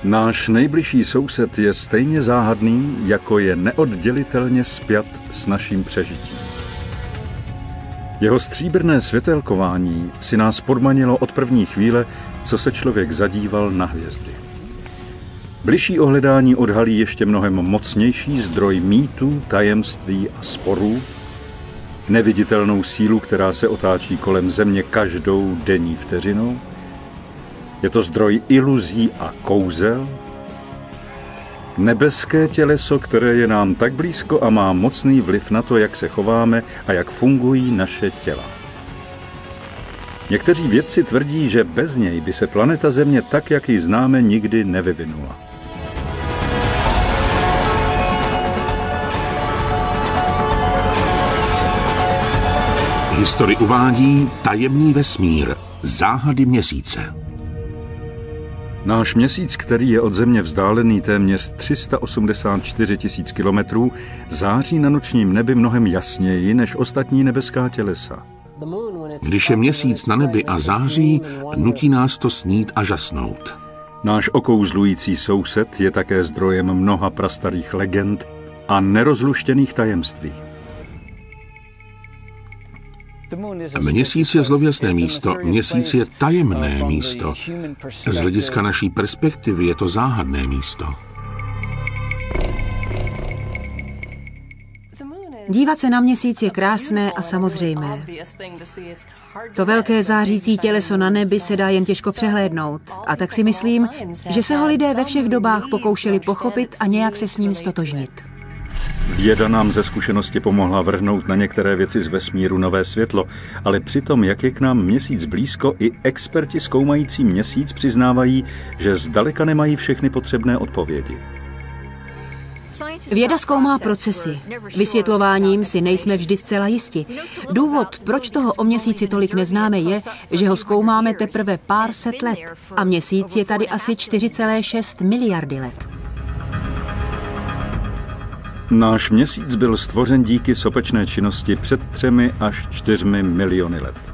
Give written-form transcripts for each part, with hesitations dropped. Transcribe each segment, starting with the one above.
Náš nejbližší soused je stejně záhadný, jako je neoddělitelně spjat s naším přežitím. Jeho stříbrné světélkování si nás podmanilo od první chvíle, co se člověk zadíval na hvězdy. Bližší ohledání odhalí ještě mnohem mocnější zdroj mýtů, tajemství a sporů, neviditelnou sílu, která se otáčí kolem Země každou denní vteřinou. Je to zdroj iluzí a kouzel, nebeské těleso, které je nám tak blízko a má mocný vliv na to, jak se chováme a jak fungují naše těla. Někteří vědci tvrdí, že bez něj by se planeta Země tak, jak ji známe, nikdy nevyvinula. History uvádí tajemný vesmír, záhady měsíce. Náš měsíc, který je od Země vzdálený téměř 384 000 kilometrů, září na nočním nebi mnohem jasněji než ostatní nebeská tělesa. Když je měsíc na nebi a září, nutí nás to snít a žasnout. Náš okouzlující soused je také zdrojem mnoha prastarých legend a nerozluštěných tajemství. Měsíc je zlověstné místo, měsíc je tajemné místo. Z hlediska naší perspektivy je to záhadné místo. Dívat se na měsíc je krásné a samozřejmé. To velké zářící těleso na nebi se dá jen těžko přehlédnout. A tak si myslím, že se ho lidé ve všech dobách pokoušeli pochopit a nějak se s ním stotožnit. Věda nám ze zkušenosti pomohla vrhnout na některé věci z vesmíru nové světlo, ale přitom, jak je k nám měsíc blízko, i experti zkoumající měsíc přiznávají, že zdaleka nemají všechny potřebné odpovědi. Věda zkoumá procesy. Vysvětlováním si nejsme vždy zcela jisti. Důvod, proč toho o měsíci tolik neznáme, je, že ho zkoumáme teprve pár set let. A měsíc je tady asi 4,6 miliardy let. Náš měsíc byl stvořen díky sopečné činnosti před 3 až 4 miliony let.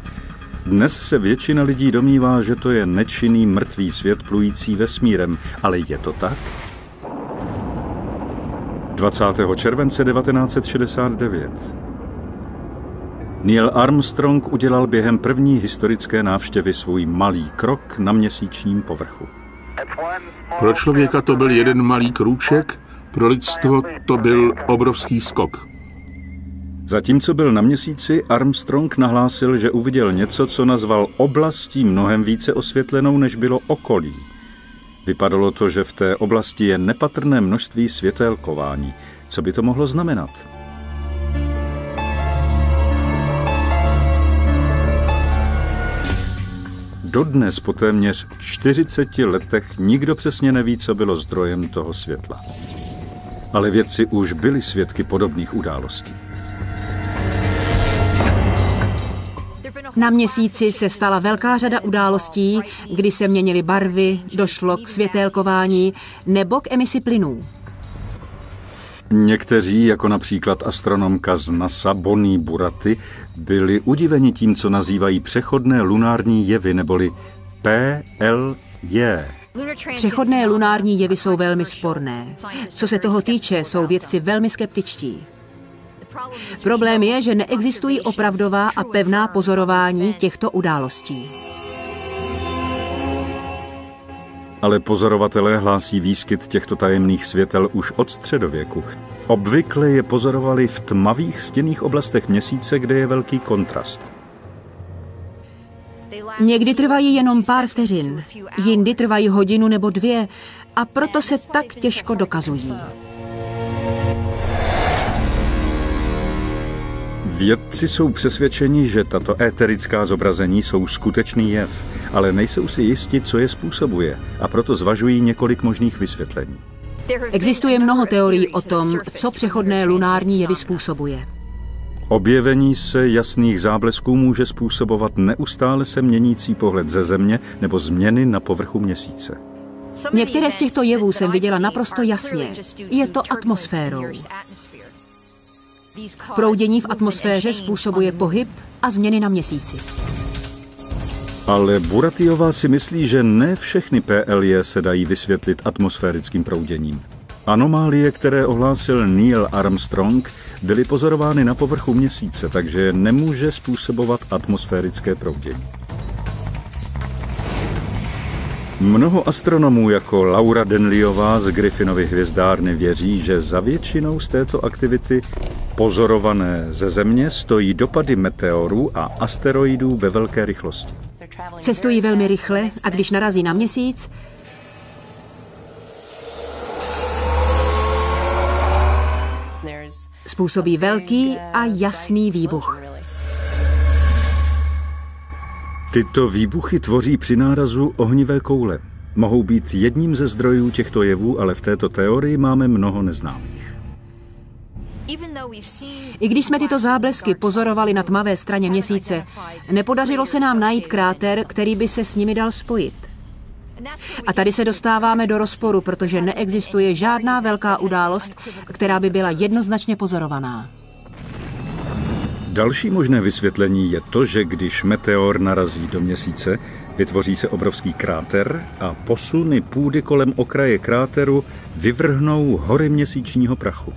Dnes se většina lidí domnívá, že to je nečinný mrtvý svět plující vesmírem, ale je to tak? 20. července 1969 Neil Armstrong udělal během první historické návštěvy svůj malý krok na měsíčním povrchu. Pro člověka to byl jeden malý krůček, pro lidstvo to byl obrovský skok. Zatímco byl na měsíci, Armstrong nahlásil, že uviděl něco, co nazval oblastí mnohem více osvětlenou, než bylo okolí. Vypadalo to, že v té oblasti je nepatrné množství světélkování. Co by to mohlo znamenat? Dodnes po téměř 40 letech nikdo přesně neví, co bylo zdrojem toho světla. Ale vědci už byli svědky podobných událostí. Na měsíci se stala velká řada událostí, kdy se měnily barvy, došlo k světélkování nebo k emisi plynů. Někteří, jako například astronomka z NASA Bonnie Buratti, byli udiveni tím, co nazývají přechodné lunární jevy, neboli PLJ. Přechodné lunární jevy jsou velmi sporné. Co se toho týče, jsou vědci velmi skeptičtí. Problém je, že neexistují opravdová a pevná pozorování těchto událostí. Ale pozorovatelé hlásí výskyt těchto tajemných světel už od středověku. Obvykle je pozorovali v tmavých stěnných oblastech měsíce, kde je velký kontrast. Někdy trvají jenom pár vteřin, jindy trvají hodinu nebo 2 a proto se tak těžko dokazují. Vědci jsou přesvědčeni, že tato éterická zobrazení jsou skutečný jev, ale nejsou si jisti, co je způsobuje, a proto zvažují několik možných vysvětlení. Existuje mnoho teorií o tom, co přechodné lunární jevy způsobuje. Objevení se jasných záblesků může způsobovat neustále se měnící pohled ze Země nebo změny na povrchu měsíce. Některé z těchto jevů jsem viděla naprosto jasně. Je to atmosférou. Proudění v atmosféře způsobuje pohyb a změny na měsíci. Ale Buratiová si myslí, že ne všechny PLJ se dají vysvětlit atmosférickým prouděním. Anomálie, které ohlásil Neil Armstrong, byly pozorovány na povrchu Měsíce, takže nemůže způsobovat atmosférické proudění. Mnoho astronomů jako Laura Denliová z Griffinovy hvězdárny věří, že za většinou z této aktivity pozorované ze Země stojí dopady meteorů a asteroidů ve velké rychlosti. Cestují velmi rychle a když narazí na Měsíc, způsobí velký a jasný výbuch. Tyto výbuchy tvoří při nárazu ohnivé koule. Mohou být jedním ze zdrojů těchto jevů, ale v této teorii máme mnoho neznámých. I když jsme tyto záblesky pozorovali na tmavé straně Měsíce, nepodařilo se nám najít kráter, který by se s nimi dal spojit. A tady se dostáváme do rozporu, protože neexistuje žádná velká událost, která by byla jednoznačně pozorovaná. Další možné vysvětlení je to, že když meteor narazí do Měsíce, vytvoří se obrovský kráter a posuny půdy kolem okraje kráteru vyvrhnou hory měsíčního prachu.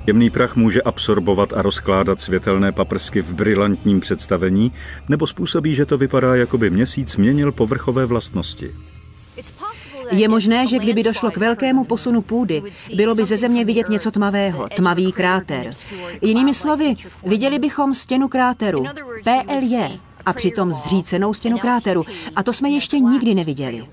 Jemný prach může absorbovat a rozkládat světelné paprsky v brilantním představení, nebo způsobí, že to vypadá, jako by Měsíc měnil povrchové vlastnosti. Je možné, že kdyby došlo k velkému posunu půdy, bylo by ze Země vidět něco tmavého, tmavý kráter. Jinými slovy, viděli bychom stěnu kráteru, PLJ, a přitom zřícenou stěnu kráteru. A to jsme ještě nikdy neviděli.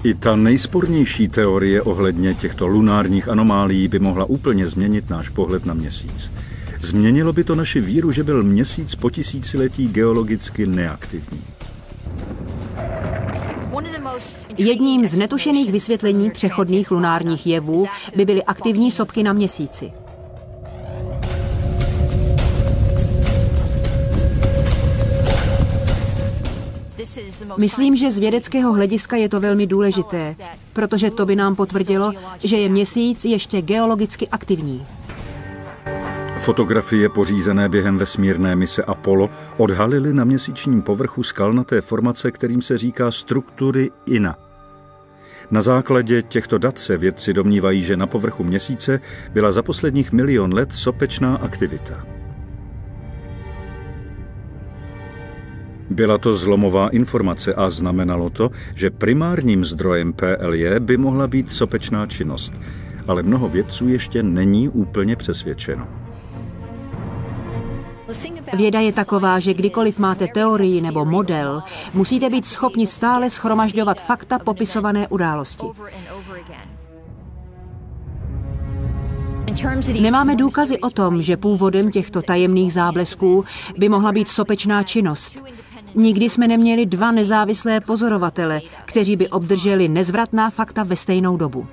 I ta nejspornější teorie ohledně těchto lunárních anomálií by mohla úplně změnit náš pohled na Měsíc. Změnilo by to naši víru, že byl Měsíc po tisíciletí geologicky neaktivní. Jedním z netušených vysvětlení přechodných lunárních jevů by byly aktivní sopky na Měsíci. Myslím, že z vědeckého hlediska je to velmi důležité, protože to by nám potvrdilo, že je Měsíc ještě geologicky aktivní. Fotografie pořízené během vesmírné mise Apollo odhalily na měsíčním povrchu skalnaté formace, kterým se říká struktury INA. Na základě těchto dat se vědci domnívají, že na povrchu Měsíce byla za posledních 1 000 000 let sopečná aktivita. Byla to zlomová informace a znamenalo to, že primárním zdrojem PLJ by mohla být sopečná činnost, ale mnoho vědců ještě není úplně přesvědčeno. Věda je taková, že kdykoliv máte teorii nebo model, musíte být schopni stále shromažďovat fakta popisované události. Nemáme důkazy o tom, že původem těchto tajemných záblesků by mohla být sopečná činnost. Nikdy jsme neměli 2 nezávislé pozorovatele, kteří by obdrželi nezvratná fakta ve stejnou dobu.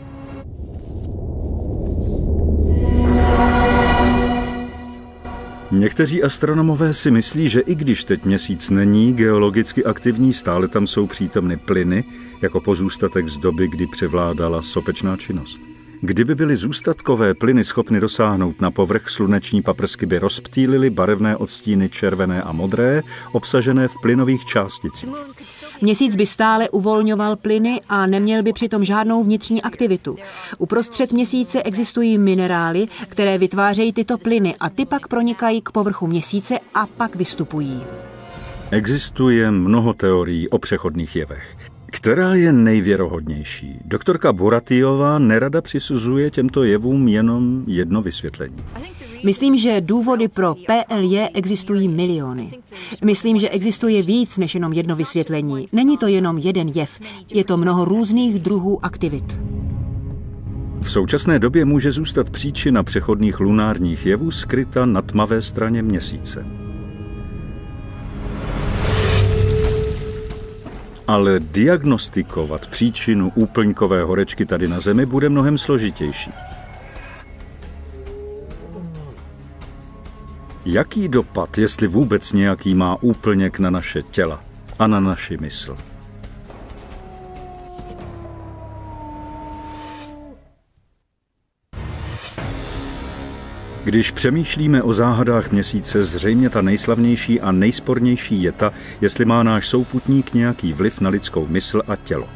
Někteří astronomové si myslí, že i když teď Měsíc není geologicky aktivní, stále tam jsou přítomny plyny, jako pozůstatek z doby, kdy převládala sopečná činnost. Kdyby byly zůstatkové plyny schopny dosáhnout na povrch, sluneční paprsky by rozptýlily barevné odstíny červené a modré, obsažené v plynových částicích. Měsíc by stále uvolňoval plyny a neměl by přitom žádnou vnitřní aktivitu. Uprostřed Měsíce existují minerály, které vytvářejí tyto plyny a ty pak pronikají k povrchu Měsíce a pak vystupují. Existuje mnoho teorií o přechodných jevech. Která je nejvěrohodnější? Doktorka Buratiová nerada přisuzuje těmto jevům jenom jedno vysvětlení. Myslím, že důvody pro PLJ existují miliony. Myslím, že existuje víc než jenom jedno vysvětlení. Není to jenom jeden jev, je to mnoho různých druhů aktivit. V současné době může zůstat příčina přechodných lunárních jevů skryta na tmavé straně Měsíce. Ale diagnostikovat příčinu úplňkové horečky tady na Zemi bude mnohem složitější. Jaký dopad, jestli vůbec nějaký, má úplněk na naše těla a na naši mysl? Když přemýšlíme o záhadách měsíce, zřejmě ta nejslavnější a nejspornější je ta, jestli má náš souputník nějaký vliv na lidskou mysl a tělo.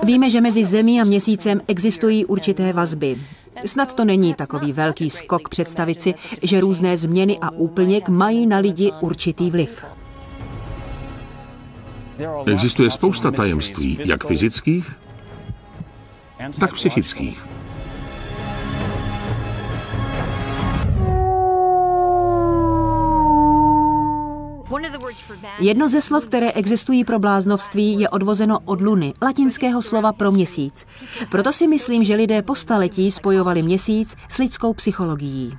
Víme, že mezi Zemí a Měsícem existují určité vazby. Snad to není takový velký skok představit si, že různé změny a úplněk mají na lidi určitý vliv. Existuje spousta tajemství, jak fyzických, tak psychických. Jedno ze slov, které existují pro bláznovství, je odvozeno od luny, latinského slova pro měsíc. Proto si myslím, že lidé po staletí spojovali měsíc s lidskou psychologií.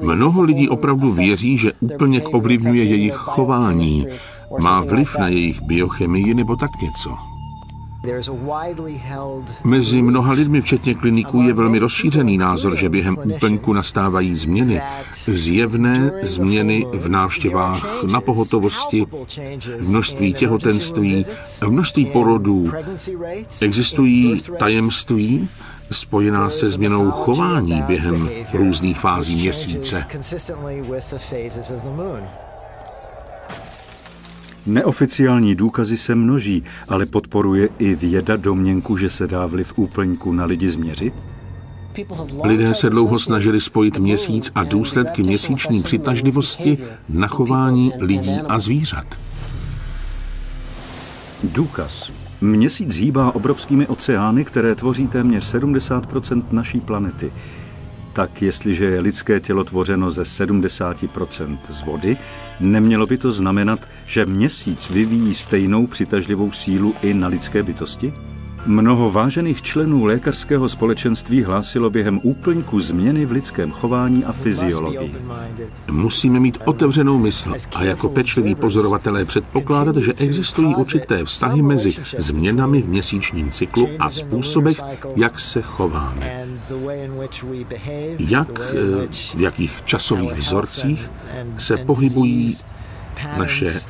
Mnoho lidí opravdu věří, že úplněk ovlivňuje jejich chování, má vliv na jejich biochemii nebo tak něco. Mezi mnoha lidmi, včetně kliniků, je velmi rozšířený názor, že během úplňku nastávají změny. Zjevné změny v návštěvách na pohotovosti, v množství těhotenství, v množství porodů. Existují tajemství spojená se změnou chování během různých fází měsíce. Neoficiální důkazy se množí, ale podporuje i věda domněnku, že se dá vliv úplňku na lidi změřit? Lidé se dlouho snažili spojit měsíc a důsledky měsíční přitažlivosti na chování lidí a zvířat. Důkaz. Měsíc hýbá obrovskými oceány, které tvoří téměř 70% naší planety. Tak jestliže je lidské tělo tvořeno ze 70% z vody, nemělo by to znamenat, že měsíc vyvíjí stejnou přitažlivou sílu i na lidské bytosti? Mnoho vážených členů lékařského společenství hlásilo během úplňku změny v lidském chování a fyziologii. Musíme mít otevřenou mysl a jako pečliví pozorovatelé předpokládat, že existují určité vztahy mezi změnami v měsíčním cyklu a způsobech, jak se chováme. Jak, v jakých časových vzorcích se pohybují naše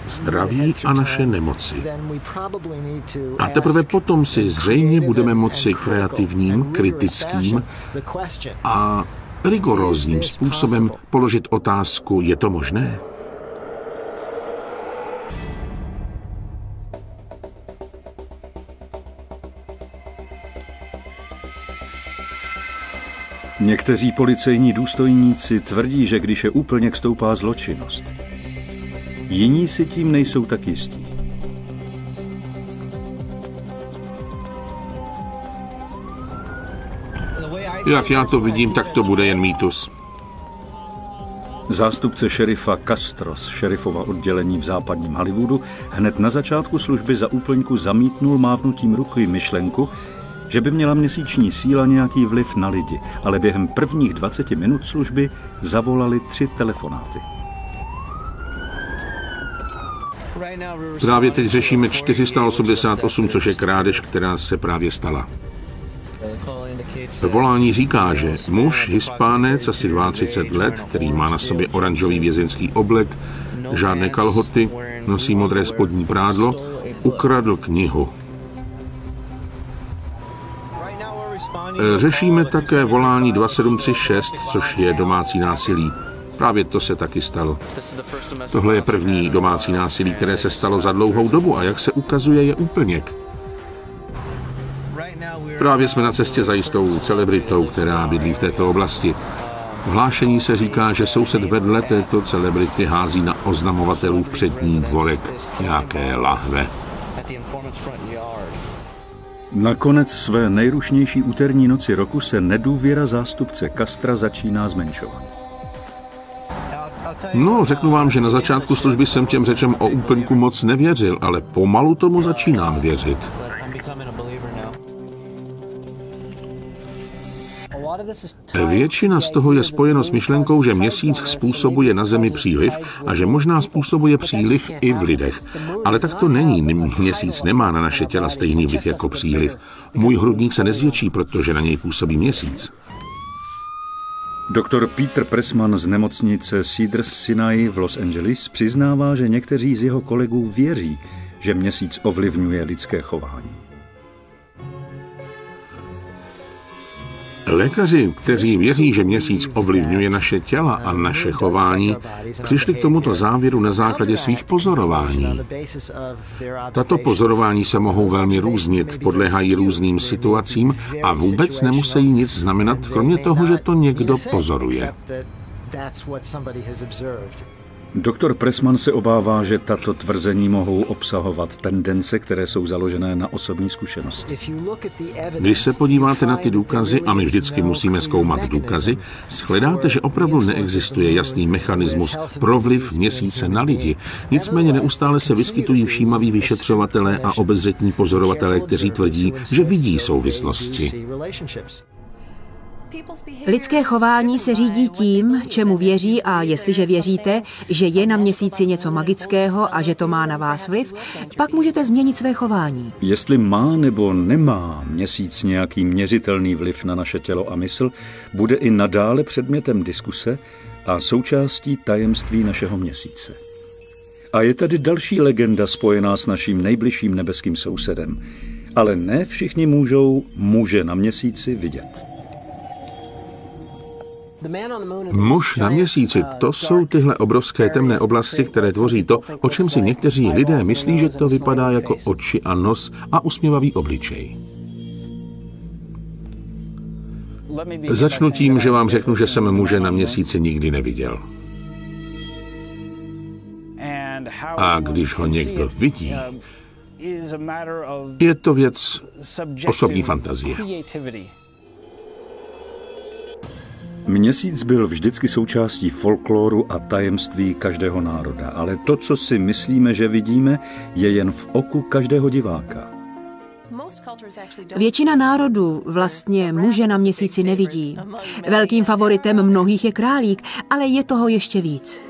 zdraví a naše nemoci. A teprve potom si zřejmě budeme moci kreativním, kritickým a rigorózním způsobem položit otázku, je to možné? Někteří policejní důstojníci tvrdí, že když je úplněk, stoupá zločinnost. Jiní si tím nejsou tak jistí. Jak já to vidím, tak to bude jen mýtus. Zástupce šerifa Castro z šerifova oddělení v západním Hollywoodu hned na začátku služby za úplňku zamítnul mávnutím ruky myšlenku, že by měla měsíční síla nějaký vliv na lidi, ale během prvních 20 minut služby zavolali 3 telefonáty. Právě teď řešíme 488, což je krádež, která se právě stala. Volání říká, že muž, Hispánec, asi 32 let, který má na sobě oranžový vězeňský oblek, žádné kalhoty, nosí modré spodní prádlo, ukradl knihu. Řešíme také volání 2736, což je domácí násilí. Právě to se taky stalo. Tohle je první domácí násilí, které se stalo za dlouhou dobu a jak se ukazuje, je úplněk. Právě jsme na cestě za jistou celebritou, která bydlí v této oblasti. V hlášení se říká, že soused vedle této celebrity hází na oznamovatelů v přední dvorek nějaké lahve. Nakonec své nejrušnější úterní noci roku se nedůvěra zástupce Castra začíná zmenšovat. No, řeknu vám, že na začátku služby jsem těm řečem o úplňku moc nevěřil, ale pomalu tomu začínám věřit. Většina z toho je spojeno s myšlenkou, že měsíc způsobuje na Zemi příliv a že možná způsobuje příliv i v lidech. Ale tak to není. Měsíc nemá na naše těla stejný vliv jako příliv. Můj hrudník se nezvětší, protože na něj působí měsíc. Doktor Peter Pressman z nemocnice Cedars-Sinai v Los Angeles přiznává, že někteří z jeho kolegů věří, že měsíc ovlivňuje lidské chování. Lékaři, kteří věří, že měsíc ovlivňuje naše těla a naše chování, přišli k tomuto závěru na základě svých pozorování. Tato pozorování se mohou velmi různit, podléhají různým situacím a vůbec nemusí nic znamenat, kromě toho, že to někdo pozoruje. Doktor Pressman se obává, že tato tvrzení mohou obsahovat tendence, které jsou založené na osobní zkušenosti. Když se podíváte na ty důkazy, a my vždycky musíme zkoumat důkazy, shledáte, že opravdu neexistuje jasný mechanismus pro vliv měsíce na lidi. Nicméně neustále se vyskytují všímaví vyšetřovatelé a obezřetní pozorovatelé, kteří tvrdí, že vidí souvislosti. Lidské chování se řídí tím, čemu věří, a jestliže věříte, že je na měsíci něco magického a že to má na vás vliv, pak můžete změnit své chování. Jestli má nebo nemá měsíc nějaký měřitelný vliv na naše tělo a mysl, bude i nadále předmětem diskuse a součástí tajemství našeho měsíce. A je tady další legenda spojená s naším nejbližším nebeským sousedem. Ale ne všichni můžou muže na měsíci vidět. Muž na měsíci, to jsou tyhle obrovské temné oblasti, které tvoří to, o čem si někteří lidé myslí, že to vypadá jako oči a nos a usměvavý obličej. Začnu tím, že vám řeknu, že jsem muže na měsíci nikdy neviděl. A když ho někdo vidí, je to věc osobní fantazie. Měsíc byl vždycky součástí folkloru a tajemství každého národa, ale to, co si myslíme, že vidíme, je jen v oku každého diváka. Většina národů vlastně muže na měsíci nevidí. Velkým favoritem mnohých je králík, ale je toho ještě víc.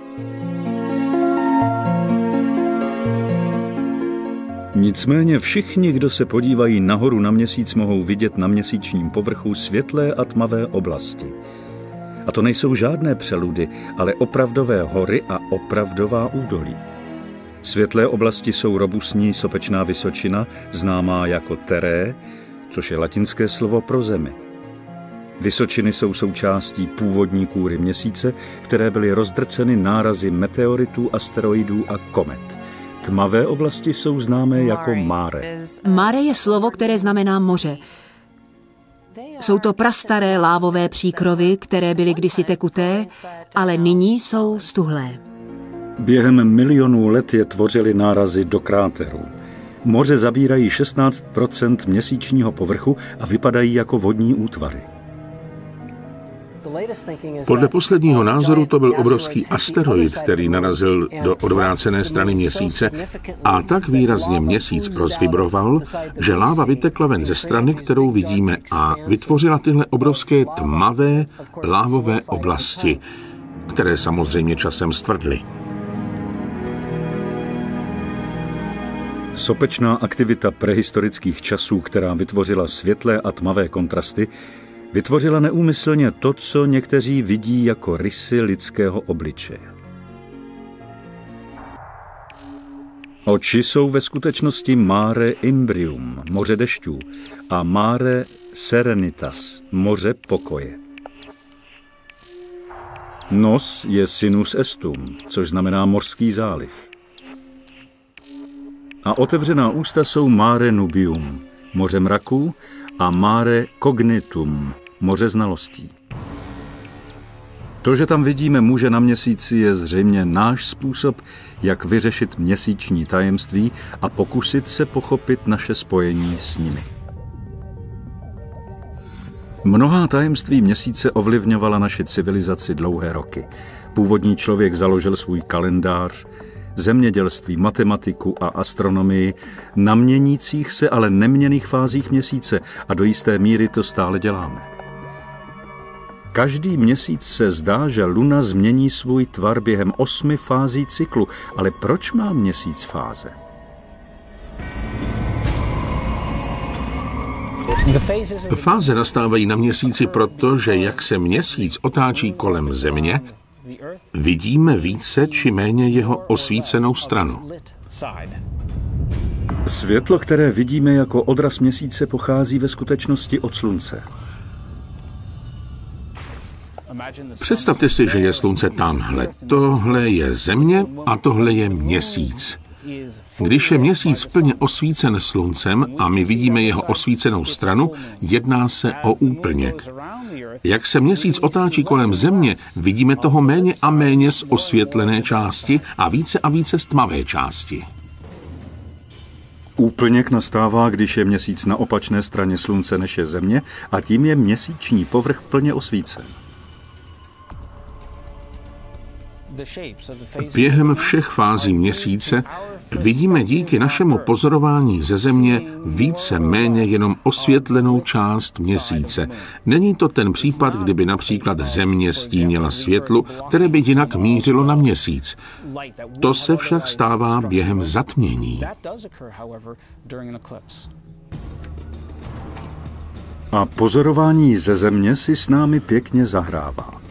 Nicméně všichni, kdo se podívají nahoru na měsíc, mohou vidět na měsíčním povrchu světlé a tmavé oblasti. A to nejsou žádné přeludy, ale opravdové hory a opravdová údolí. Světlé oblasti jsou robustní sopečná vysočina, známá jako teré, což je latinské slovo pro zemi. Vysočiny jsou součástí původní kůry měsíce, které byly rozdrceny nárazy meteoritů, asteroidů a komet. Tmavé oblasti jsou známé jako mare. Mare je slovo, které znamená moře. Jsou to prastaré lávové příkrovy, které byly kdysi tekuté, ale nyní jsou stuhlé. Během milionů let je tvořily nárazy do kráterů. Moře zabírají 16% měsíčního povrchu a vypadají jako vodní útvary. Podle posledního názoru to byl obrovský asteroid, který narazil do odvrácené strany měsíce a tak výrazně měsíc rozvibroval, že láva vytekla ven ze strany, kterou vidíme, a vytvořila tyhle obrovské tmavé lávové oblasti, které samozřejmě časem stvrdly. Sopečná aktivita prehistorických časů, která vytvořila světlé a tmavé kontrasty, vytvořila neúmyslně to, co někteří vidí jako rysy lidského obličeje. Oči jsou ve skutečnosti mare imbrium, moře dešťů, a mare serenitas, moře pokoje. Nos je sinus estum, což znamená mořský záliv. A otevřená ústa jsou mare nubium, moře mraků, a mare cognitum, moře znalostí. To, že tam vidíme muže na měsíci, je zřejmě náš způsob, jak vyřešit měsíční tajemství a pokusit se pochopit naše spojení s nimi. Mnohá tajemství měsíce ovlivňovala naši civilizaci dlouhé roky. Původní člověk založil svůj kalendář, zemědělství, matematiku a astronomii na měnících se, ale neměnných fázích měsíce, a do jisté míry to stále děláme. Každý měsíc se zdá, že luna změní svůj tvar během 8 fází cyklu, ale proč má měsíc fáze? Fáze nastávají na měsíci proto, že jak se měsíc otáčí kolem Země, vidíme více či méně jeho osvícenou stranu. Světlo, které vidíme jako odraz měsíce, pochází ve skutečnosti od slunce. Představte si, že je slunce tamhle. Tohle je Země a tohle je Měsíc. Když je Měsíc plně osvícen sluncem a my vidíme jeho osvícenou stranu, jedná se o úplněk. Jak se Měsíc otáčí kolem Země, vidíme toho méně a méně z osvětlené části a více z tmavé části. Úplněk nastává, když je Měsíc na opačné straně slunce než je Země a tím je měsíční povrch plně osvícen. Během všech fází Měsíce vidíme díky našemu pozorování ze Země více méně jenom osvětlenou část Měsíce. Není to ten případ, kdyby například Země stínila světlo, které by jinak mířilo na Měsíc. To se však stává během zatmění. A pozorování ze Země si s námi pěkně zahrává.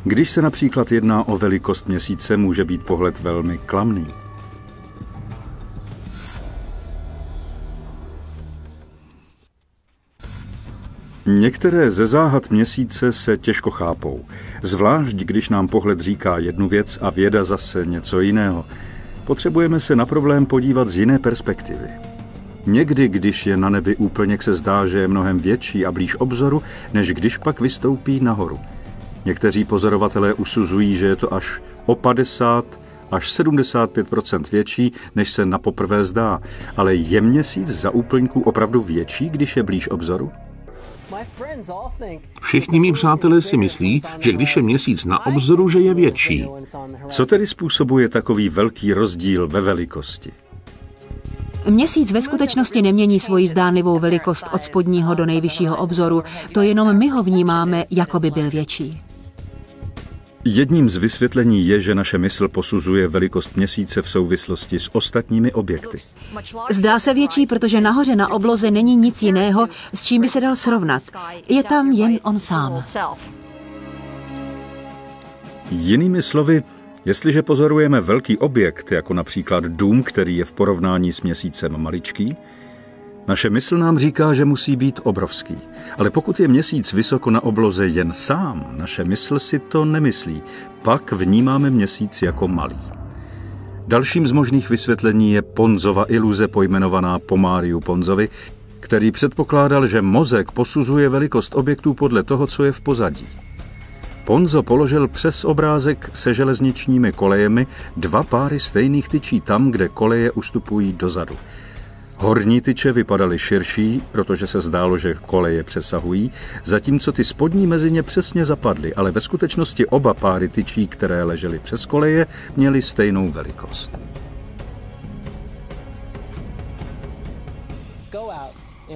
Když se například jedná o velikost Měsíce, může být pohled velmi klamný. Některé ze záhad Měsíce se těžko chápou, zvlášť když nám pohled říká jednu věc a věda zase něco jiného. Potřebujeme se na problém podívat z jiné perspektivy. Někdy, když je na nebi úplněk, se zdá, že je mnohem větší a blíž obzoru, než když pak vystoupí nahoru. Někteří pozorovatelé usuzují, že je to až o 50 až 75% větší, než se napoprvé zdá. Ale je Měsíc za úplňku opravdu větší, když je blíž obzoru? Všichni mí přátelé si myslí, že když je Měsíc na obzoru, že je větší. Co tedy způsobuje takový velký rozdíl ve velikosti? Měsíc ve skutečnosti nemění svoji zdánlivou velikost od spodního do nejvyššího obzoru, to jenom my ho vnímáme, jako by byl větší. Jedním z vysvětlení je, že naše mysl posuzuje velikost Měsíce v souvislosti s ostatními objekty. Zdá se větší, protože nahoře na obloze není nic jiného, s čím by se dal srovnat. Je tam jen on sám. Jinými slovy, jestliže pozorujeme velký objekt, jako například dům, který je v porovnání s Měsícem maličký, naše mysl nám říká, že musí být obrovský. Ale pokud je Měsíc vysoko na obloze jen sám, naše mysl si to nemyslí. Pak vnímáme Měsíc jako malý. Dalším z možných vysvětlení je Ponzova iluze pojmenovaná po Máriu Ponzovi, který předpokládal, že mozek posuzuje velikost objektů podle toho, co je v pozadí. Ponzo položil přes obrázek se železničními kolejemi 2 páry stejných tyčí tam, kde koleje ustupují dozadu. Horní tyče vypadaly širší, protože se zdálo, že koleje přesahují, zatímco ty spodní mezi ně přesně zapadly, ale ve skutečnosti oba páry tyčí, které ležely přes koleje, měly stejnou velikost.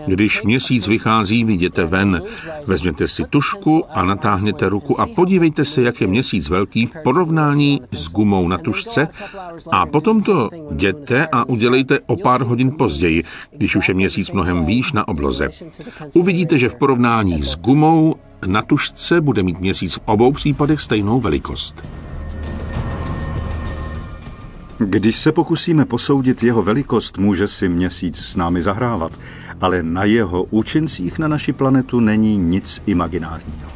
Když Měsíc vychází, vyjděte ven, vezměte si tužku a natáhněte ruku a podívejte se, jak je Měsíc velký v porovnání s gumou na tužce a potom to jděte a udělejte o pár hodin později, když už je Měsíc mnohem výš na obloze. Uvidíte, že v porovnání s gumou na tužce bude mít Měsíc v obou případech stejnou velikost. Když se pokusíme posoudit jeho velikost, může si Měsíc s námi zahrávat, ale na jeho účincích na naši planetu není nic imaginárního.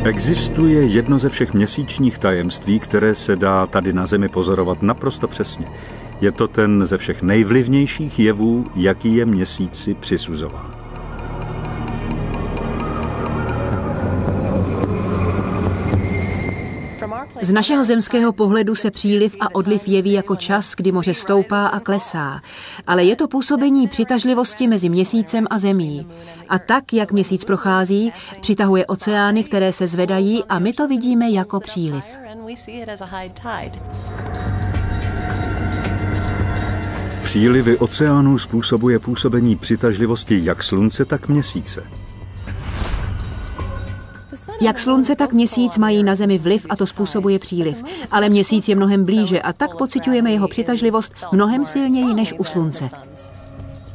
Existuje jedno ze všech měsíčních tajemství, které se dá tady na Zemi pozorovat naprosto přesně. Je to ten ze všech nejvlivnějších jevů, jaký je Měsíci přisuzován. Z našeho zemského pohledu se příliv a odliv jeví jako čas, kdy moře stoupá a klesá. Ale je to působení přitažlivosti mezi Měsícem a Zemí. A tak, jak Měsíc prochází, přitahuje oceány, které se zvedají a my to vidíme jako příliv. Přílivy oceánů způsobuje působení přitažlivosti jak Slunce, tak Měsíce. Jak Slunce, tak Měsíc mají na Zemi vliv a to způsobuje příliv. Ale Měsíc je mnohem blíže a tak pociťujeme jeho přitažlivost mnohem silněji než u Slunce.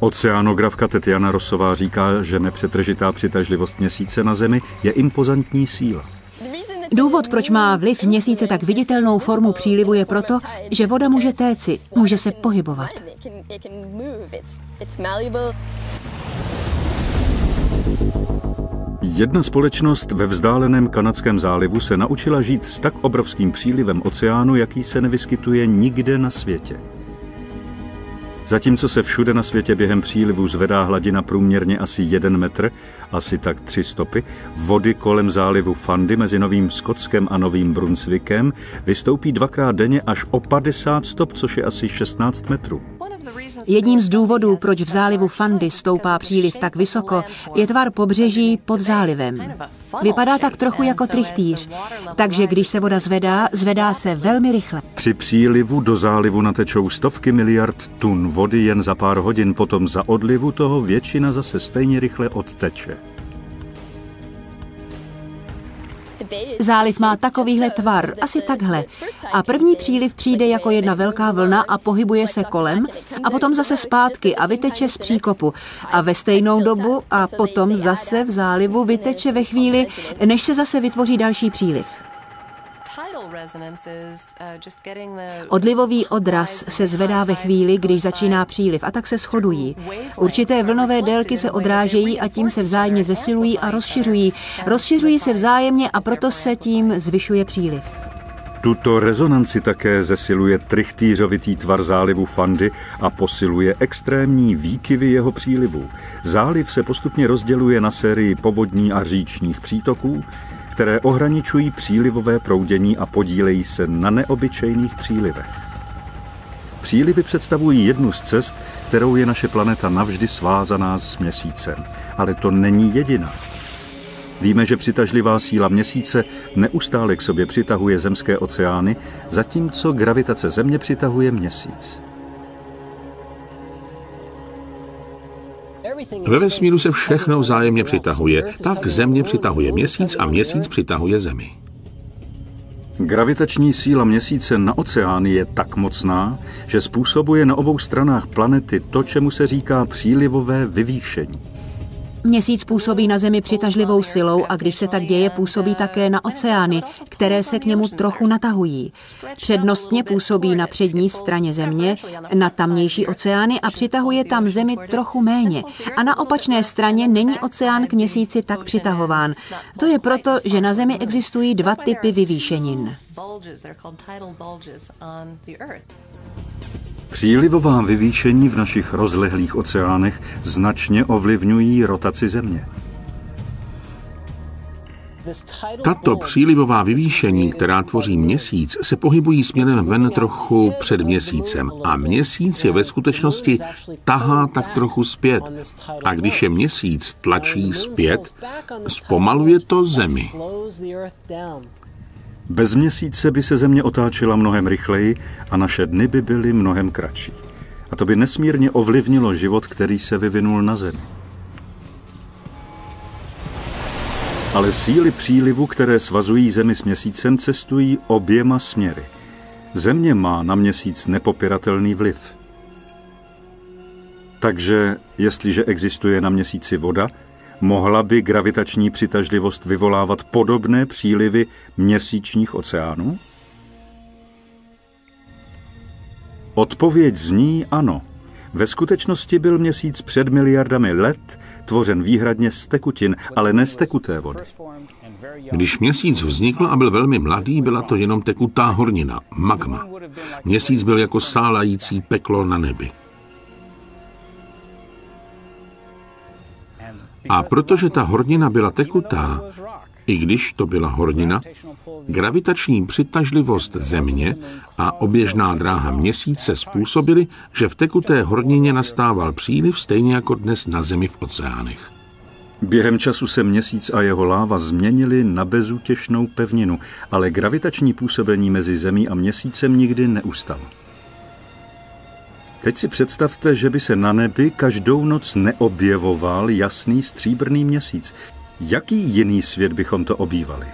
Oceánografka Tetiana Rossová říká, že nepřetržitá přitažlivost Měsíce na Zemi je impozantní síla. Důvod, proč má vliv měsíce tak viditelnou formu přílivu, je proto, že voda může téci, může se pohybovat. Jedna společnost ve vzdáleném Kanadském zálivu se naučila žít s tak obrovským přílivem oceánu, jaký se nevyskytuje nikde na světě. Zatímco se všude na světě během přílivu zvedá hladina průměrně asi 1 metr, asi tak 3 stopy, vody kolem zálivu Fundy mezi Novým Skotskem a Novým Brunswickem vystoupí 2krát denně až o 50 stop, což je asi 16 metrů. Jedním z důvodů, proč v zálivu Fundy stoupá příliv tak vysoko, je tvar pobřeží pod zálivem. Vypadá tak trochu jako trichtýř, takže když se voda zvedá, zvedá se velmi rychle. Při přílivu do zálivu natečou stovky miliard tun vody jen za pár hodin, potom za odlivu toho většina zase stejně rychle odteče. Záliv má takovýhle tvar, asi takhle. A první příliv přijde jako jedna velká vlna a pohybuje se kolem a potom zase zpátky a vyteče z příkopu. A ve stejnou dobu a potom zase v zálivu vyteče ve chvíli, než se zase vytvoří další příliv. Odlivový odraz se zvedá ve chvíli, když začíná příliv, a tak se shodují. Určité vlnové délky se odrážejí a tím se vzájemně zesilují a rozšiřují. Rozšiřují se vzájemně a proto se tím zvyšuje příliv. Tuto rezonanci také zesiluje trichtýřovitý tvar zálivu Fundy a posiluje extrémní výkyvy jeho přílivu. Záliv se postupně rozděluje na sérii povodní a říčních přítoků, které ohraničují přílivové proudění a podílejí se na neobyčejných přílivech. Přílivy představují jednu z cest, kterou je naše planeta navždy svázaná s Měsícem. Ale to není jediná. Víme, že přitažlivá síla Měsíce neustále k sobě přitahuje zemské oceány, zatímco gravitace Země přitahuje Měsíc. Ve vesmíru se všechno vzájemně přitahuje, tak Země přitahuje Měsíc a Měsíc přitahuje Zemi. Gravitační síla Měsíce na oceány je tak mocná, že způsobuje na obou stranách planety to, čemu se říká přílivové vyvýšení. Měsíc působí na Zemi přitažlivou silou a když se tak děje, působí také na oceány, které se k němu trochu natahují. Přednostně působí na přední straně Země, na tamnější oceány a přitahuje tam Zemi trochu méně. A na opačné straně není oceán k Měsíci tak přitahován. To je proto, že na Zemi existují 2 typy vyvýšenin. Přílivová vyvýšení v našich rozlehlých oceánech značně ovlivňují rotaci Země. Tato přílivová vyvýšení, která tvoří Měsíc, se pohybují směrem ven trochu před Měsícem a Měsíc je ve skutečnosti tahá tak trochu zpět. A když je Měsíc tlačí zpět, zpomaluje to Zemi. Bez Měsíce by se Země otáčela mnohem rychleji a naše dny by byly mnohem kratší. A to by nesmírně ovlivnilo život, který se vyvinul na Zemi. Ale síly přílivu, které svazují Zemi s Měsícem, cestují oběma směry. Země má na Měsíc nepopiratelný vliv. Takže, jestliže existuje na Měsíci voda, mohla by gravitační přitažlivost vyvolávat podobné přílivy měsíčních oceánů? Odpověď zní ano. Ve skutečnosti byl Měsíc před miliardami let tvořen výhradně z tekutin, ale ne z tekuté vody. Když Měsíc vznikl a byl velmi mladý, byla to jenom tekutá hornina, magma. Měsíc byl jako sálající peklo na nebi. A protože ta hornina byla tekutá, i když to byla hornina, gravitační přitažlivost Země a oběžná dráha Měsíce způsobily, že v tekuté hornině nastával příliv stejně jako dnes na Zemi v oceánech. Během času se Měsíc a jeho láva změnily na bezútěšnou pevninu, ale gravitační působení mezi Zemí a Měsícem nikdy neustalo. Teď si představte, že by se na nebi každou noc neobjevoval jasný stříbrný Měsíc. Jaký jiný svět bychom to obývali?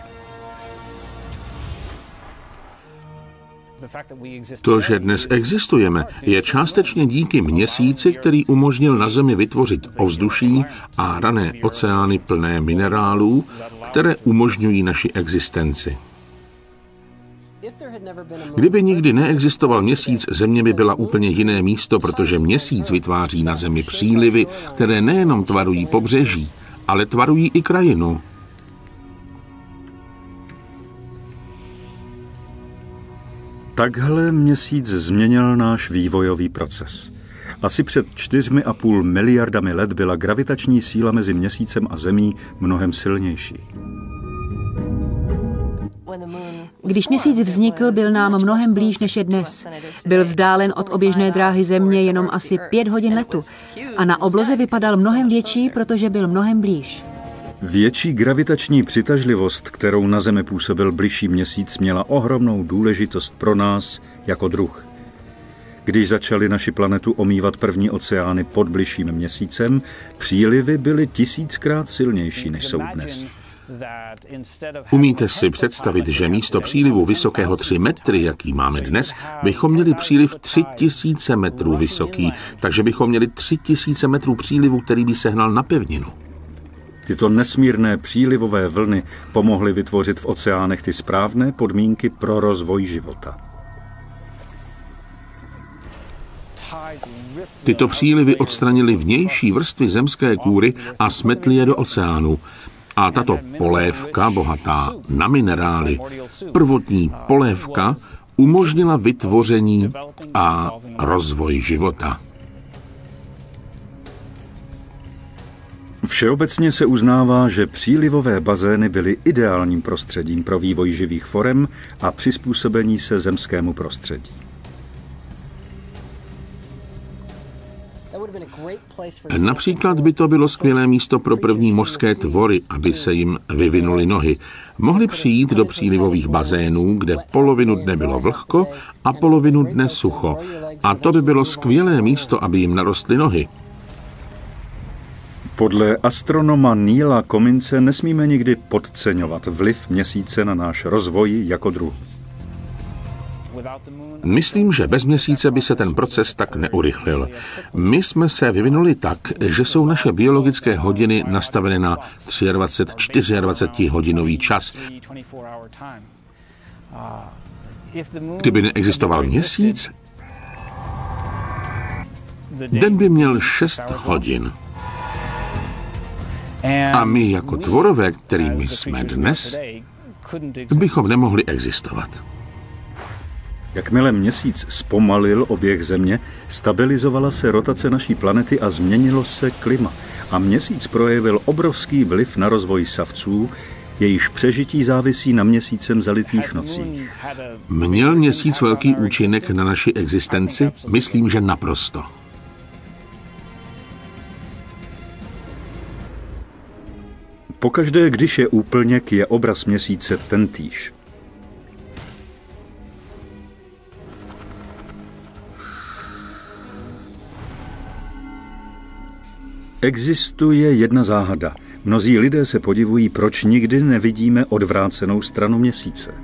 To, že dnes existujeme, je částečně díky Měsíci, který umožnil na Zemi vytvořit ovzduší a rané oceány plné minerálů, které umožňují naši existenci. Kdyby nikdy neexistoval Měsíc, Země by byla úplně jiné místo, protože Měsíc vytváří na Zemi přílivy, které nejenom tvarují pobřeží, ale tvarují i krajinu. Takhle Měsíc změnil náš vývojový proces. Asi před 4,5 miliardami let byla gravitační síla mezi Měsícem a Zemí mnohem silnější. Když Měsíc vznikl, byl nám mnohem blíž než je dnes. Byl vzdálen od oběžné dráhy Země jenom asi 5 hodin letu a na obloze vypadal mnohem větší, protože byl mnohem blíž. Větší gravitační přitažlivost, kterou na Zemi působil bližší Měsíc, měla ohromnou důležitost pro nás jako druh. Když začaly naši planetu omývat první oceány pod bližším Měsícem, přílivy byly 1000krát silnější, než jsou dnes. Umíte si představit, že místo přílivu vysokého 3 metry, jaký máme dnes, bychom měli příliv 3000 metrů vysoký, takže bychom měli 3000 metrů přílivu, který by sehnal na pevninu. Tyto nesmírné přílivové vlny pomohly vytvořit v oceánech ty správné podmínky pro rozvoj života. Tyto přílivy odstranily vnější vrstvy zemské kůry a smetly je do oceánu. A tato polévka, bohatá na minerály, prvotní polévka, umožnila vytvoření a rozvoj života. Všeobecně se uznává, že přílivové bazény byly ideálním prostředím pro vývoj živých forem a přizpůsobení se zemskému prostředí. Například by to bylo skvělé místo pro první mořské tvory, aby se jim vyvinuly nohy. Mohli přijít do přílivových bazénů, kde polovinu dne bylo vlhko a polovinu dne sucho. A to by bylo skvělé místo, aby jim narostly nohy. Podle astronoma Neila Comminse nesmíme nikdy podceňovat vliv Měsíce na náš rozvoj jako druh. Myslím, že bez Měsíce by se ten proces tak neurychlil. My jsme se vyvinuli tak, že jsou naše biologické hodiny nastaveny na 23-24 hodinový čas. Kdyby neexistoval Měsíc, den by měl 6 hodin. A my jako tvorové, kterými jsme dnes, bychom nemohli existovat. Jakmile Měsíc zpomalil oběh Země, stabilizovala se rotace naší planety a změnilo se klima. A Měsíc projevil obrovský vliv na rozvoj savců, jejichž přežití závisí na Měsícem zalitých nocích. Měl Měsíc velký účinek na naši existenci? Myslím, že naprosto. Pokaždé, když je úplněk, je obraz Měsíce tentýž. Existuje jedna záhada. Mnozí lidé se podivují, proč nikdy nevidíme odvrácenou stranu Měsíce.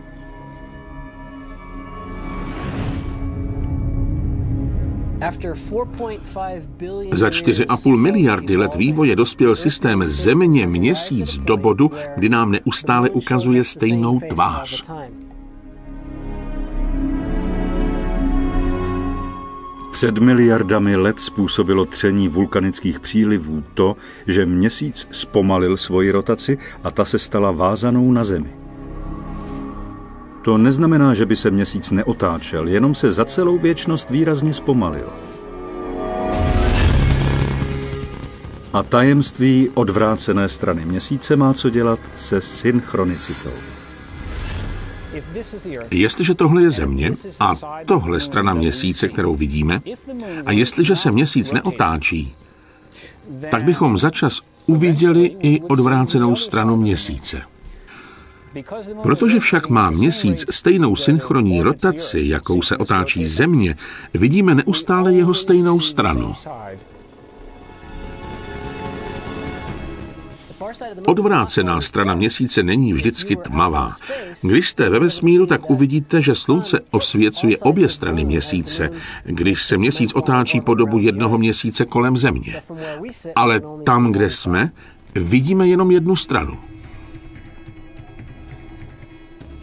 Za 4,5 miliardy let vývoje dospěl systém Země-Měsíc do bodu, kdy nám neustále ukazuje stejnou tvář. Před miliardami let způsobilo tření vulkanických přílivů to, že Měsíc zpomalil svoji rotaci a ta se stala vázanou na Zemi. To neznamená, že by se Měsíc neotáčel, jenom se za celou věčnost výrazně zpomalil. A tajemství odvrácené strany Měsíce má co dělat se synchronicitou. Jestliže tohle je Země a tohle strana Měsíce, kterou vidíme, a jestliže se Měsíc neotáčí, tak bychom začas uviděli i odvrácenou stranu Měsíce. Protože však má Měsíc stejnou synchronní rotaci, jakou se otáčí Země, vidíme neustále jeho stejnou stranu. Odvrácená strana měsíce není vždycky tmavá. Když jste ve vesmíru, tak uvidíte, že slunce osvěcuje obě strany měsíce, když se měsíc otáčí po dobu jednoho měsíce kolem Země. Ale tam, kde jsme, vidíme jenom jednu stranu.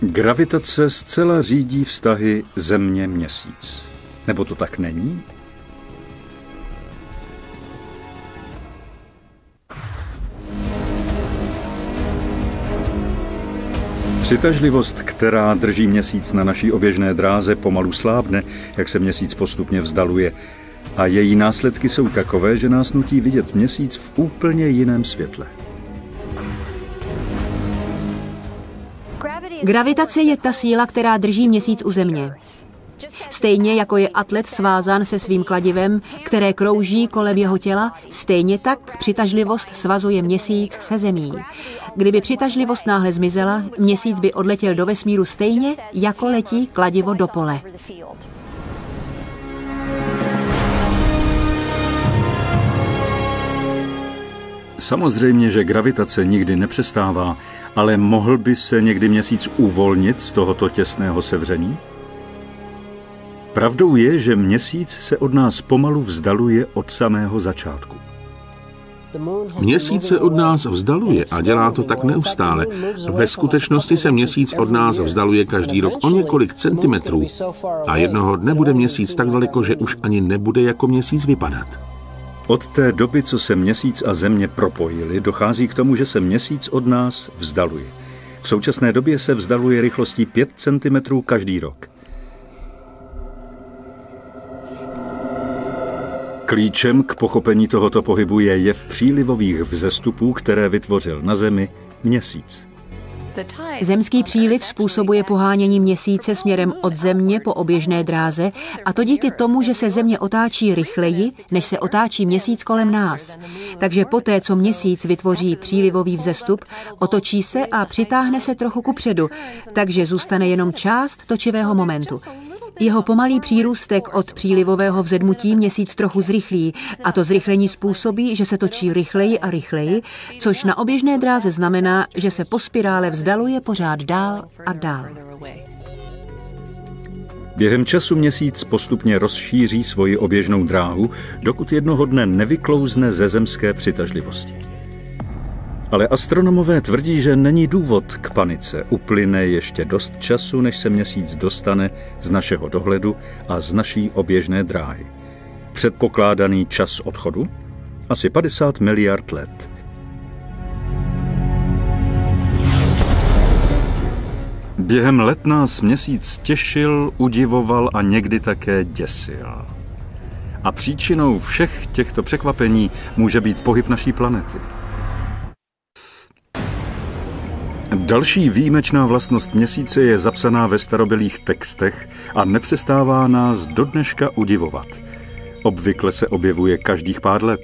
Gravitace zcela řídí vztahy Země-Měsíc. Nebo to tak není? Přitažlivost, která drží Měsíc na naší oběžné dráze, pomalu slábne, jak se Měsíc postupně vzdaluje. A její následky jsou takové, že nás nutí vidět Měsíc v úplně jiném světle. Gravitace je ta síla, která drží Měsíc u Země. Stejně jako je atlet svázán se svým kladivem, které krouží kolem jeho těla, stejně tak přitažlivost svazuje Měsíc se Zemí. Kdyby přitažlivost náhle zmizela, Měsíc by odletěl do vesmíru stejně, jako letí kladivo do pole. Samozřejmě, že gravitace nikdy nepřestává, ale mohl by se někdy Měsíc uvolnit z tohoto těsného sevření? Pravdou je, že Měsíc se od nás pomalu vzdaluje od samého začátku. Měsíc se od nás vzdaluje a dělá to tak neustále. Ve skutečnosti se Měsíc od nás vzdaluje každý rok o několik centimetrů a jednoho dne bude Měsíc tak daleko, že už ani nebude jako Měsíc vypadat. Od té doby, co se Měsíc a Země propojili, dochází k tomu, že se Měsíc od nás vzdaluje. V současné době se vzdaluje rychlostí 5 cm každý rok. Klíčem k pochopení tohoto pohybu je jev přílivových vzestupů, které vytvořil na Zemi Měsíc. Zemský příliv způsobuje pohánění Měsíce směrem od Země po oběžné dráze, a to díky tomu, že se Země otáčí rychleji, než se otáčí Měsíc kolem nás. Takže poté, co Měsíc vytvoří přílivový vzestup, otočí se a přitáhne se trochu kupředu, takže zůstane jenom část točivého momentu. Jeho pomalý přírůstek od přílivového vzedmutí Měsíc trochu zrychlí, a to zrychlení způsobí, že se točí rychleji a rychleji, což na oběžné dráze znamená, že se po spirále vzdaluje pořád dál a dál. Během času Měsíc postupně rozšíří svoji oběžnou dráhu, dokud jednoho dne nevyklouzne ze zemské přitažlivosti. Ale astronomové tvrdí, že není důvod k panice. Uplyne ještě dost času, než se Měsíc dostane z našeho dohledu a z naší oběžné dráhy. Předpokládaný čas odchodu? Asi 50 miliard let. Během let nás Měsíc těšil, udivoval a někdy také děsil. A příčinou všech těchto překvapení může být pohyb naší planety. Další výjimečná vlastnost Měsíce je zapsaná ve starobylých textech a nepřestává nás dodneška udivovat. Obvykle se objevuje každých pár let.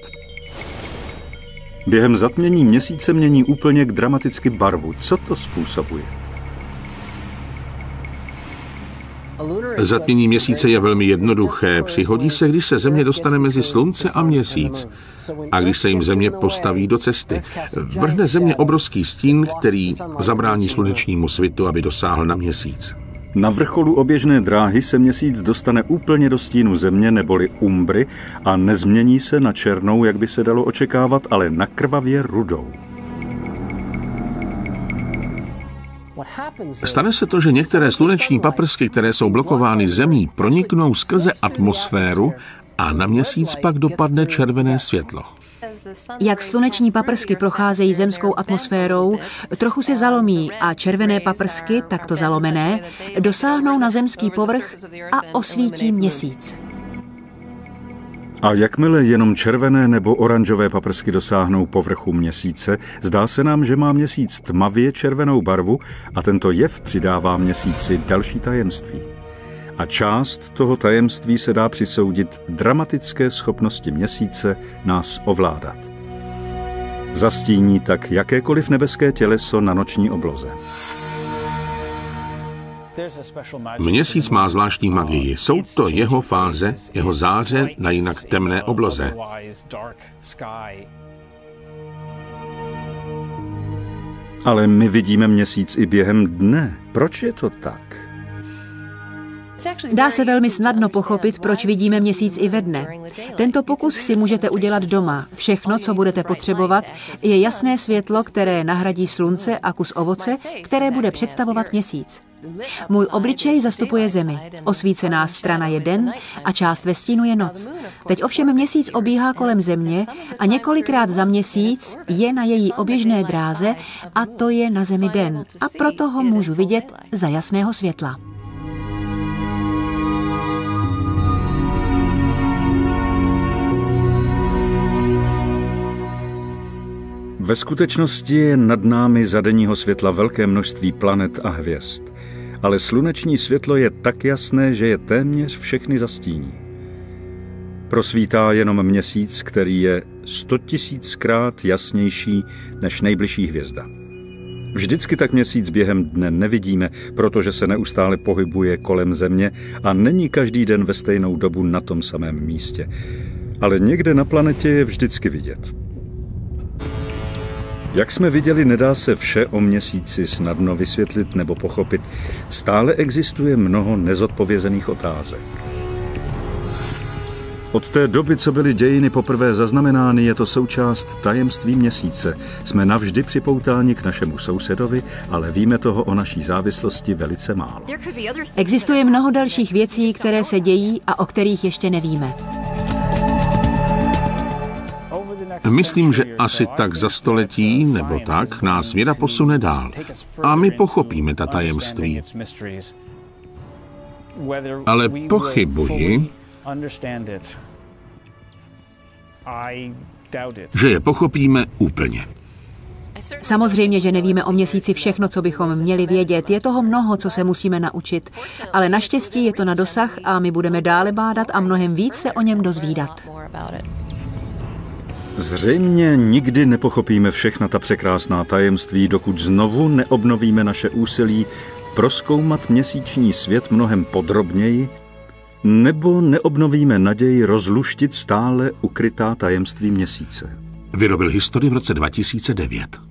Během zatmění Měsíce mění úplně dramaticky barvu. Co to způsobuje? Zatmění Měsíce je velmi jednoduché. Přihodí se, když se Země dostane mezi Slunce a Měsíc. A když se jim Země postaví do cesty, vrhne Země obrovský stín, který zabrání slunečnímu svitu, aby dosáhl na Měsíc. Na vrcholu oběžné dráhy se Měsíc dostane úplně do stínu Země neboli umbry a nezmění se na černou, jak by se dalo očekávat, ale na krvavě rudou. Stane se to, že některé sluneční paprsky, které jsou blokovány Zemí, proniknou skrze atmosféru a na Měsíc pak dopadne červené světlo. Jak sluneční paprsky procházejí zemskou atmosférou, trochu se zalomí a červené paprsky, takto zalomené, dosáhnou na zemský povrch a osvítí Měsíc. A jakmile jenom červené nebo oranžové paprsky dosáhnou povrchu Měsíce, zdá se nám, že má Měsíc tmavě červenou barvu a tento jev přidává Měsíci další tajemství. A část toho tajemství se dá přisoudit dramatické schopnosti Měsíce nás ovládat. Zastíní tak jakékoliv nebeské těleso na noční obloze. Měsíc má zvláštní magii. Jsou to jeho fáze, jeho záře na jinak temné obloze. Ale my vidíme měsíc i během dne. Proč je to tak? Dá se velmi snadno pochopit, proč vidíme měsíc i ve dne. Tento pokus si můžete udělat doma. Všechno, co budete potřebovat, je jasné světlo, které nahradí slunce a kus ovoce, které bude představovat měsíc. Můj obličej zastupuje Zemi. Osvícená strana je den a část ve stínu je noc. Teď ovšem měsíc obíhá kolem Země a několikrát za měsíc je na její oběžné dráze a to je na Zemi den. A proto ho můžu vidět za jasného světla. Ve skutečnosti je nad námi za denního světla velké množství planet a hvězd. Ale sluneční světlo je tak jasné, že je téměř všechny zastíní. Prosvítá jenom měsíc, který je 100 000krát jasnější než nejbližší hvězda. Vždycky tak měsíc během dne nevidíme, protože se neustále pohybuje kolem Země a není každý den ve stejnou dobu na tom samém místě. Ale někde na planetě je vždycky vidět. Jak jsme viděli, nedá se vše o měsíci snadno vysvětlit nebo pochopit. Stále existuje mnoho nezodpovězených otázek. Od té doby, co byly dějiny poprvé zaznamenány, je to součást tajemství měsíce. Jsme navždy připoutáni k našemu sousedovi, ale víme toho o naší závislosti velice málo. Existuje mnoho dalších věcí, které se dějí a o kterých ještě nevíme. Myslím, že asi tak za století nebo tak nás věda posune dál. A my pochopíme ta tajemství. Ale pochybuji, že je pochopíme úplně. Samozřejmě, že nevíme o měsíci všechno, co bychom měli vědět. Je toho mnoho, co se musíme naučit. Ale naštěstí je to na dosah a my budeme dále bádat a mnohem víc se o něm dozvídat. Zřejmě nikdy nepochopíme všechna ta překrásná tajemství, dokud znovu neobnovíme naše úsilí prozkoumat měsíční svět mnohem podrobněji, nebo neobnovíme naději rozluštit stále ukrytá tajemství měsíce. Vyrobil historii v roce 2009.